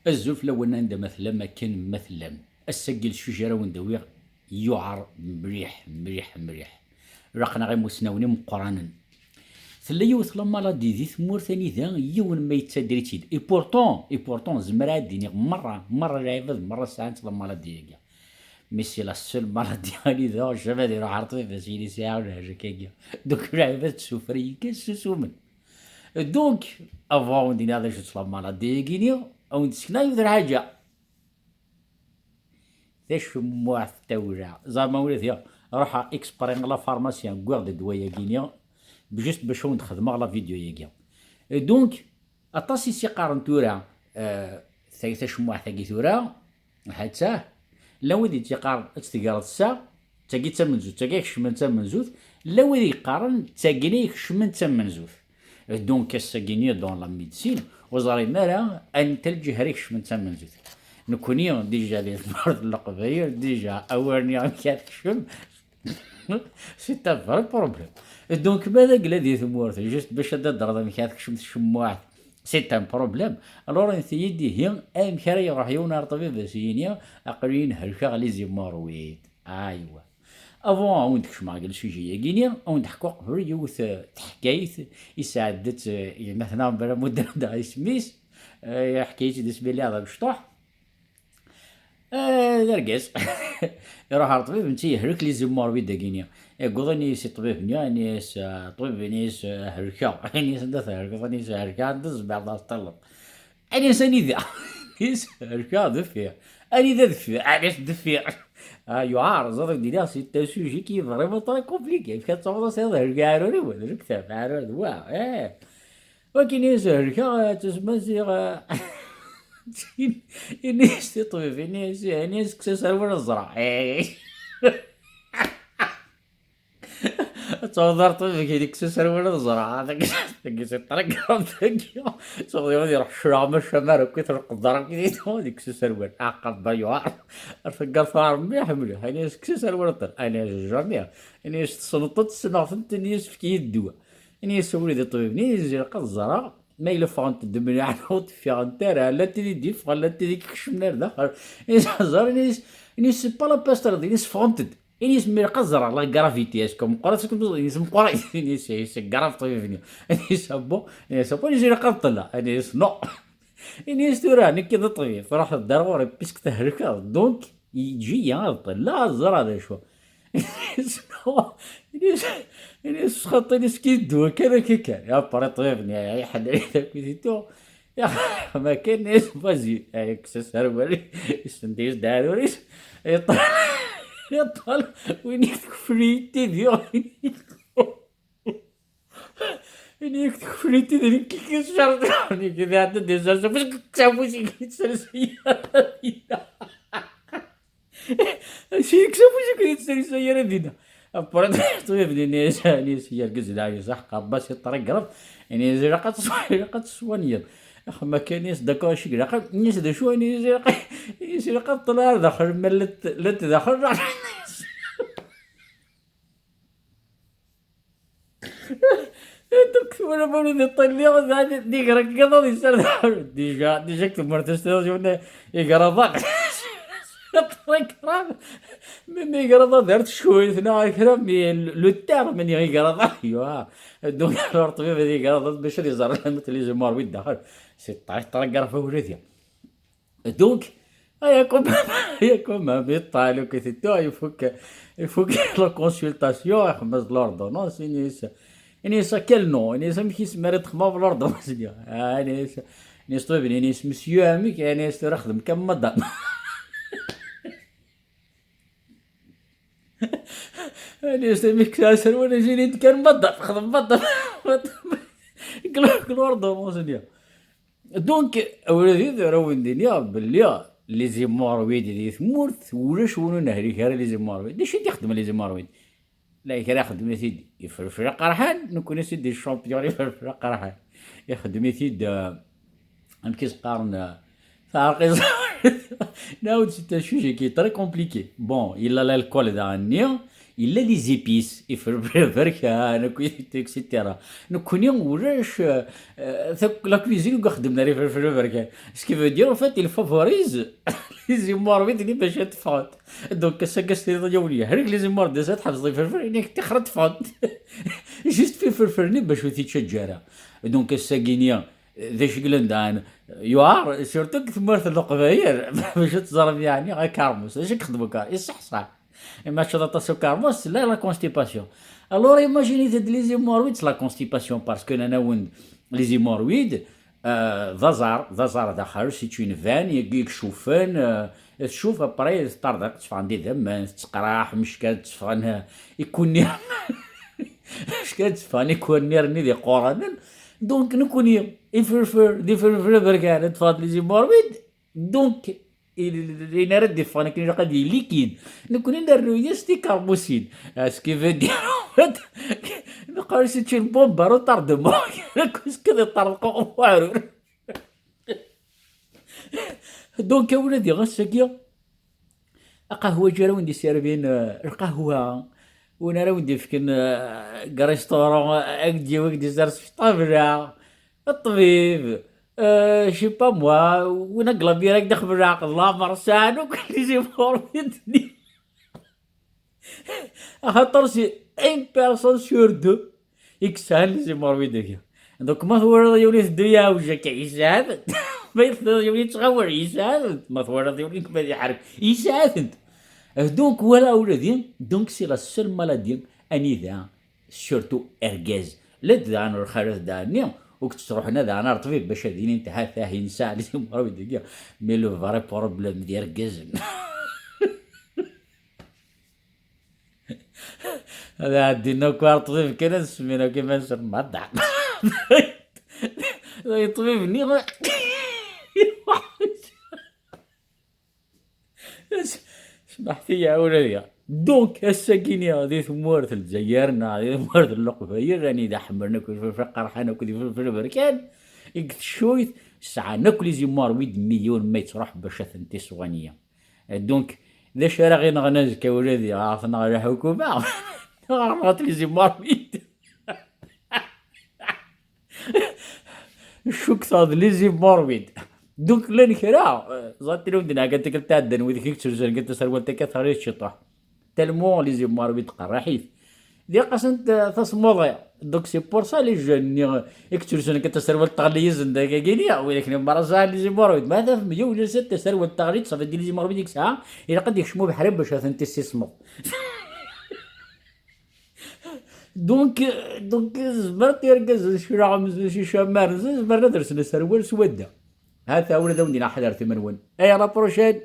الزلف لو عند مثلا ما كان مثلا السجل الشجره وندوي يعر مريح مريح مريح. رقنا غير مسناوني مقرانا ثلا يوث لما لا دي ثمور ثاني ذا يون ما يتسدري تيد اي بورتون زمرا ديني مره العباد مره ساعات لما لا دي مي سي لا سول مالادي اللي ذا الشباب يروح عرضي بس يلي ساعه ولا حاجه كيكا دوك العباد سوفري كسوسومن دونك افون دينا هذا شو لا مالادي كينيا او نسكنا يدير حاجه تشموع في التوجع زعما ولات يا روح اكسبرين لا فارماسيان كوغ دوايا كينيا بجست باش نخدم على فيديو ياكيا دونك اطاسي سي قارن تورا تشموع ثاقي تورا حتى لا ودي تيقارن تقرا الساعه تاقي تمن زوج تاقي كشمن تمن زوج لا ودي يقارن تاقيني كشمن تمن زوج دونك الساقيني دون لا ميديسين وزاري مالا ان تلجي هريك كشمن تمن زوج نكوني ديجا لي مرض القبايل ديجا اورني عم كاتكشم سي تا فري بروبليم دونك ماذا قلا دي ثمورت جست باش تدرض مكاتكشم تشموعت سي ان بروبليم الور انت يدي هي ام كاري يروح يونار طبيب سينيا اقرين هلكا لي زيمارويد ايوا افون وين تكش ما قالش يجي كينيا وين تحكوا قبل يوث حكايت يساعدت مثلا بلا مدة دا سميس حكايتي ديس بلي هذا بشطوح درقاس يروح على الطبيب نتي يهلك لي زيمارويد كينيا يقولني سي طبيب نيس طبيب نيس هلكا نيس ندث هلكا نيس هلكا ندز بعض طلب أنا ساني ذا نيس هلكا دفيع أني ذا دفيع علاش دفيع يعار زادك دينا سي تا سوجي كي فريمون طري كومبليكي فكات تصور سي هلكا عاروني ولا الكتاب عارون واو ولكن نيس هلكا تسمى سي نيس طبيب نيس كساس ولا الزرع تصور طيب هذيك سروله الزرعه هذاك طرق هذاك صغير يروح شرام الشمال وكثر القدر كذا هذيك سرول عقب ضيوع الفقر صار مليح مليح يعني سرول طر انا جميع يعني سلطت سنه فهمت نيس في يدوا يعني يسوي لي طيب نيس يلقى الزرع ما يلفون تدمني عنوط في انترا لا تدي ديف ولا تدي كشمنار داخل زار نيس با لا باستر نيس فونتد إنيس ميرقزر على الجرافيتي اسكم قراتكم إنيس مقرا إنيس جراف طيب إنيس أبو إنيس رقبت إنيس نو إنيس توراني كذا طيب فراح الضروري بيسك تهلكا دونك يجي يعطل لا زرع هذا شو إنيس نو إنيس خط إنيس كيدو كذا كيكا يا بري طيب يا حد عليك كيدو يا ما كان ناس بازي اكسس هرولي استنديس داروريس يطلع يطلع وينيك فريتي ديو وينيك فريتي ديو كيك شرطاني كذا عدد ديزاجة باش كتسابوشي كيتسال سيارة دينا شي كتسابوشي كيتسال سيارة دينا أبرد طيب ديني سيارة كزلاعي صح قباس الطريق قرب يعني زرقات سوانية ما كان ناس داكو شي رقم ناس دا شو ناس رقم طلع داخل ملت لت داخل تكتب بقول الطليق زاد ديك ركض يصير ديجا كتب مرتستيون يقرا ضاق طريق من يقرا دارت شويه هنا كلام لو تير من يقرا ايوا دونك الطبيب هذي يقرا باش يزرع مثل لي جمار ويد داخل سي طريق قرا فوريتيا دونك ياكم بيطالو كيتو يفك لا كونسلطاسيون يخمز لوردونونس انيس كل نو انيس مكي سمرت خما بلوردونونس انيس طبيب انيس مسيو اميك انيس رخدم كم مدام أنا سميك كاسر وأنا جيني كان بضف خدم بضف كل ورده موسنيا دونك ولادي راهو الدنيا باللي لي زيمارويد دي ثمورت ولا شونو نهري كاره لي زيمارويد داش يخدم لي زيمارويد لا كان يخدم سيدي يفرفر قرحان نكون سيدي الشامبيون يفرفر قرحان يخدم سيدي ام كيس قارن فارق ناود سيتا شوجي كي تري كومبليكي بون الا الكول دا النيا الا لي زيبيس يفرك انا كنت اكسيتيرا نكوني ولاش لا كوزين وخدمنا لي فلفل بركان سكي فو دير فات il favorise لي زيمورويد اللي باش تفوت دونك ساكاس لي ضيونيه هذيك لي زيمورويد دازات حفظي فلفل انك تخرج تفوت جست في فلفلني باش تيتشجرها دونك الساكينيا ذا شكلندان يوار سورتو كثمرت القبايل باش تزرب يعني غير كارموس اش يخدموا كار يصح صح اما شرطة كارموس لا لا كونستيباسيون الور ايماجيني تد لي زيمورويد لا كونستيباسيون باسكو انا وند لي زيمورويد ذا زار داخل سي اون فان يجيك شوفان تشوف ابري طردق تفعندي ذم تقراح مشكل تفعن يكون مشكل تفعن يكون نيرني ذي قران دونك نكوني يفرفر دي فرفر بركان تفاض لي زيمورويد دونك إلى رد فانا كي قد ليكيد نكون نديرو يستي كاربوسين اسكي فدي نقول سي تشين بومبارو طرد مو كوس كذا طرقوا وارو دونك يا ولدي غسكيا قهوه جرا وندي سيرفين القهوه وانا راه ودي فكن كريستورون اكدي وكدي زرس في الطابله الطبيب شي با موا ونقلب يراك داخل بالعقل الله مرسان وكل شي فورميتني خاطر سي ان بيرسون سور دو يكسان لي موربيدك دوك ما هو راه يولي الدنيا وجهك يساعد ما يولي تغور يساعد ما هو راه يولي كما يحرك يساعد دونك ولا ولادي دونك سي لا سول مالادي اني ذا سورتو اركاز لا ذا انا الخارج داني وكنت تروح هنا ذا انا طبيب باش هذيني انت ثاهي نساء اللي مراوي دقيقه مي لو فري بروبليم ديال اركاز هذا عندنا كوار طبيب كان سمينا كيما نسمى الضحك طبيب ني سمحتي يا ولدي دونك الساكيني هذه ثمورة الجزائرنا هذه ثمورة اللقبة راني دا حمرنا كل في قرحانة كل في البركان شويت ساعة ناكل زيمورويد مليون ما يتروح باش ثنتي صوانية دونك ذا شارع غير نغنزك يا ولدي عرفنا على الحكومة عرفت لي زيمورويد شو كثر لي زيمورويد دونك لين كرا زاتي لو دنا قلت لك تاع وذيك كتسجل قلت سروالتك كثر الشطح تلمو لي زيمورويد قراحيت دي قسنت تصمض دوك سي بور سا لي جون يكتسجل كتسروال تغليز نداك كينيا ولكن مرزا لي زيمورويد ماذا في مليون ولا ست سروال تغليز صافي دير لي زيمورويد ديك الساعه الا قد يكشمو بحرب باش انت تستثمر دونك زبرت يركز شي رغم شي شمار زبرنا درسنا سروال سوده هذا ولد ودينا حضرت منون اي لا بروشين